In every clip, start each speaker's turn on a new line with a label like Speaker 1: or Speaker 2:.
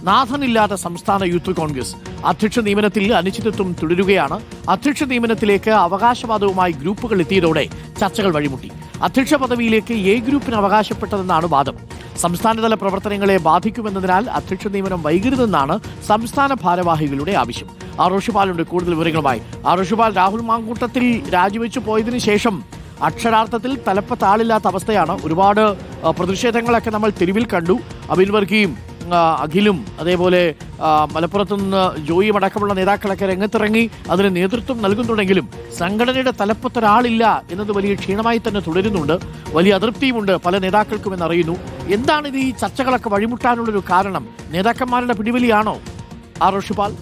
Speaker 1: നാഥനില്ലാത്ത സംസ്ഥാന യൂത്ത് കോൺഗ്രസ് അധ്യക്ഷ നിയമനത്തിൽ അനിശ്ചിതത്വം തുടരുകയാണ്. അധ്യക്ഷ നിയമനത്തിലേക്ക് അവകാശവാദവുമായി ഗ്രൂപ്പുകൾ എത്തിയതോടെ ചർച്ചകൾ വഴിമുട്ടി. അധ്യക്ഷ പദവിയിലേക്ക് എ ഗ്രൂപ്പിന് അവകാശപ്പെട്ടതെന്നാണ് വാദം. സംസ്ഥാനതല പ്രവർത്തനങ്ങളെ ബാധിക്കുമെന്നതിനാൽ അധ്യക്ഷ നിയമനം വൈകരുതെന്നാണ് സംസ്ഥാന ഭാരവാഹികളുടെ ആവശ്യം. ഋഷിപാലുണ്ട് കൂടുതൽ വിവരങ്ങളുമായി. ഋഷിപാൽ, രാഹുൽ മാങ്കൂട്ടത്തിൽ രാജിവെച്ചു പോയതിനു ശേഷം അക്ഷരാർത്ഥത്തിൽ തലപ്പത്താളില്ലാത്ത അവസ്ഥയാണ്. ഒരുപാട് പ്രതിഷേധങ്ങളൊക്കെ നമ്മൾ തെരുവിൽ കണ്ടു. അബിൻ വർഗിയും അഖിലും അതേപോലെ മലപ്പുറത്തു നിന്ന് ജോയിയും അടക്കമുള്ള നേതാക്കളൊക്കെ രംഗത്തിറങ്ങി അതിന് നേതൃത്വം നൽകുന്നുണ്ടെങ്കിലും സംഘടനയുടെ തലപ്പത്തൊരാളില്ല എന്നത് വലിയ ക്ഷീണമായി തന്നെ തുടരുന്നുണ്ട്. വലിയ അതൃപ്തിയുമുണ്ട് പല നേതാക്കൾക്കും എന്നറിയുന്നു. എന്താണിത് ഈ ചർച്ചകളൊക്കെ വഴിമുട്ടാനുള്ളൊരു കാരണം? നേതാക്കന്മാരുടെ പിടിവലിയാണോ ഋഷിപാൽ?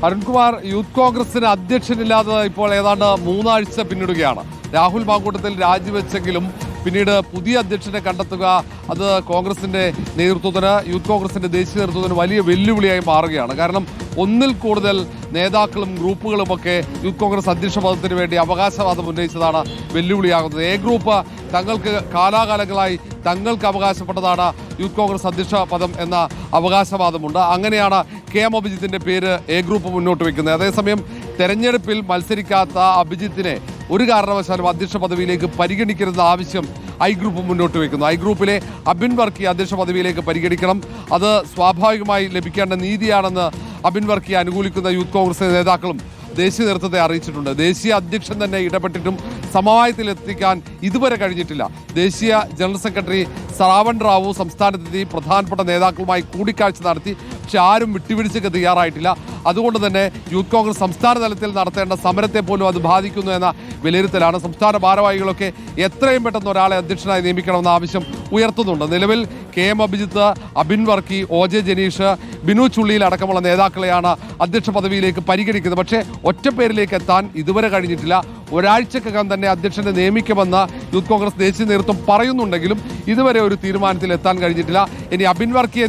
Speaker 2: അരുൺകുമാർ, യൂത്ത് കോൺഗ്രസിന് അധ്യക്ഷനില്ലാതെ ഇപ്പോൾ ഏതാണ്ട് 3 ആഴ്ച പിന്നിടുകയാണ്. രാഹുൽ മാങ്കൂട്ടത്തിൽ രാജിവെച്ചെങ്കിലും പിന്നീട് പുതിയ അധ്യക്ഷനെ കണ്ടെത്തുക അത് കോൺഗ്രസിന്റെ നേതൃത്വത്തിന്, യൂത്ത് കോൺഗ്രസിന്റെ ദേശീയ നേതൃത്വത്തിന് വലിയ വെല്ലുവിളിയായി മാറുകയാണ്. കാരണം ഒന്നിൽ കൂടുതൽ നേതാക്കളും ഗ്രൂപ്പുകളുമൊക്കെ യൂത്ത് കോൺഗ്രസ് അധ്യക്ഷ പദത്തിന് വേണ്ടി അവകാശവാദം ഉന്നയിച്ചതാണ് വെല്ലുവിളിയാകുന്നത്. എ ഗ്രൂപ്പ് തങ്ങൾക്ക് കാലാകാലങ്ങളായി തങ്ങൾക്ക് അവകാശപ്പെട്ടതാണ് യൂത്ത് കോൺഗ്രസ് അധ്യക്ഷ പദം എന്ന അവകാശവാദമുണ്ട്. അങ്ങനെയാണ് കെ എം അഭിജിത്തിന്റെ പേര് എ ഗ്രൂപ്പ് മുന്നോട്ട് വയ്ക്കുന്നത്. അതേസമയം തെരഞ്ഞെടുപ്പിൽ മത്സരിക്കാത്ത അഭിജിത്തിനെ ഒരു കാരണവശാലും അധ്യക്ഷ പദവിയിലേക്ക് പരിഗണിക്കരുതെന്ന ആവശ്യം ഐ ഗ്രൂപ്പ് മുന്നോട്ട് വയ്ക്കുന്നു. ഐ ഗ്രൂപ്പിലെ അബിൻ വർക്കി അധ്യക്ഷ പദവിയിലേക്ക് പരിഗണിക്കണം, അത് സ്വാഭാവികമായി ലഭിക്കേണ്ട നീതിയാണെന്ന് അബിൻ വർക്കിയെ അനുകൂലിക്കുന്ന യൂത്ത് കോൺഗ്രസ് നേതാക്കളും ദേശീയ നേതൃത്വത്തെ അറിയിച്ചിട്ടുണ്ട്. ദേശീയ അധ്യക്ഷൻ തന്നെ ഇടപെട്ടിട്ടും സമവായത്തിലെത്തിക്കാൻ ഇതുവരെ കഴിഞ്ഞിട്ടില്ല. ദേശീയ ജനറൽ സെക്രട്ടറി ശ്രാവൺ റാവു സംസ്ഥാനത്തെത്തി പ്രധാനപ്പെട്ട നേതാക്കളുമായി കൂടിക്കാഴ്ച നടത്തി. പക്ഷെ ആരും വിട്ടുവീഴ്ചയ്ക്ക് തയ്യാറായിട്ടില്ല. അതുകൊണ്ട് തന്നെ യൂത്ത് കോൺഗ്രസ് സംസ്ഥാന തലത്തിൽ നടത്തേണ്ട സമരത്തെ പോലും അത് ബാധിക്കുന്നു എന്ന വിലയിരുത്തലാണ്. സംസ്ഥാന ഭാരവാഹികളൊക്കെ എത്രയും പെട്ടെന്ന് ഒരാളെ അധ്യക്ഷനായി നിയമിക്കണമെന്ന ആവശ്യം ഉയർത്തുന്നുണ്ട്. നിലവിൽ K M Abhijith, Abin Varkey, OJ Janeesh, Binu Chulliyil അടക്കമുള്ള നേതാക്കളെയാണ് അധ്യക്ഷ പദവിയിലേക്ക് പരിഗണിക്കുന്നത്. പക്ഷേ ഒറ്റപ്പേരിലേക്ക് എത്താൻ ഇതുവരെ കഴിഞ്ഞിട്ടില്ല. ഒരാഴ്ചക്കകം തന്നെ അധ്യക്ഷനെ നിയമിക്കുമെന്ന് യൂത്ത് കോൺഗ്രസ് ദേശീയ നേതൃത്വം പറയുന്നുണ്ടെങ്കിലും ഇതുവരെ ഒരു തീരുമാനത്തിൽ എത്താൻ കഴിഞ്ഞിട്ടില്ല. ഇനി അബിൻ വർക്കിയെ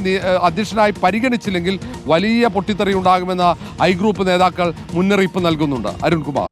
Speaker 2: അധ്യക്ഷനായി പരിഗണിച്ചില്ലെങ്കിൽ വലിയ പൊട്ടിത്തെറി ഉണ്ടാകുമെന്ന് ഐ ഗ്രൂപ്പ് നേതാക്കൾ മുന്നറിയിപ്പ് നൽകുന്നുണ്ട്. അരുൺകുമാർ.